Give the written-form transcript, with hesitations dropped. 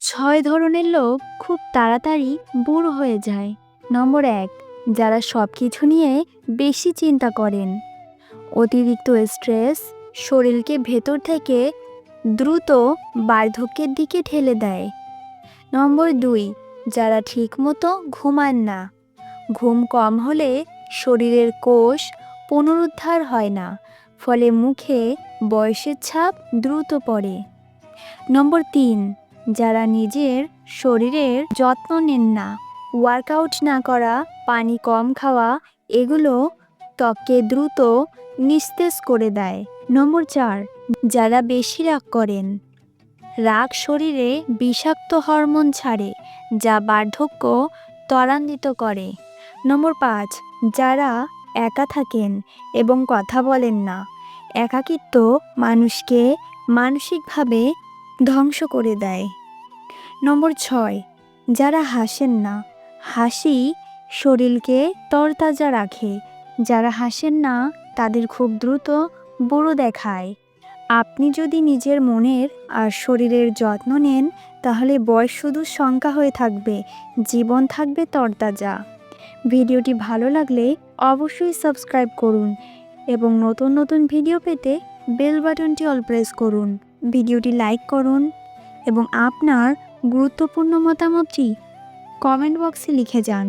ছয় ধরনের লোক খুব তাড়াতাড়ি বুড়ো হয়ে যায়। নম্বর ১, যারা সব কিছু নিয়ে বেশি চিন্তা করেন। অতিরিক্ত স্ট্রেস শরীরকে ভেতর থেকে দ্রুত বার্ধক্যের দিকে ঠেলে দেয়। নম্বর ২, যারা ঠিকমতো ঘুমান না। ঘুম কম হলে শরীরের কোষ পুনরুদ্ধার হয় না, ফলে মুখে বয়সের ছাপ দ্রুত পড়ে। নম্বর ৩, যারা নিজের শরীরের যত্ন নেন না। ওয়ার্কআউট না করা, পানি কম খাওয়া এগুলো ত্বককে দ্রুত নিস্তেজ করে দেয়। নম্বর ৪, যারা বেশি রাগ করেন। রাগ শরীরে বিষাক্ত হরমোন ছাড়ে, যা বার্ধক্য ত্বরান্বিত করে। নম্বর ৫, যারা একা থাকেন এবং কথা বলেন না। একাকিত্ব মানুষকে মানসিকভাবে ধ্বংস করে দেয়। নম্বর ৬, যারা হাসেন না। হাসি শরীরকে তরতাজা রাখে। যারা হাসেন না তাদের খুব দ্রুত বুড়ো দেখায়। আপনি যদি নিজের মনের আর শরীরের যত্ন নেন, তাহলে বয়স শুধু সংখ্যা হয়ে থাকবে, জীবন থাকবে তরতাজা। ভিডিওটি ভালো লাগলে অবশ্যই সাবস্ক্রাইব করুন এবং নতুন নতুন ভিডিও পেতে বেল বাটনটি অল প্রেস করুন। ভিডিওটি লাইক করুন এবং আপনার গুরুত্বপূর্ণ মতামতটি কমেন্ট বক্সে লিখে যান।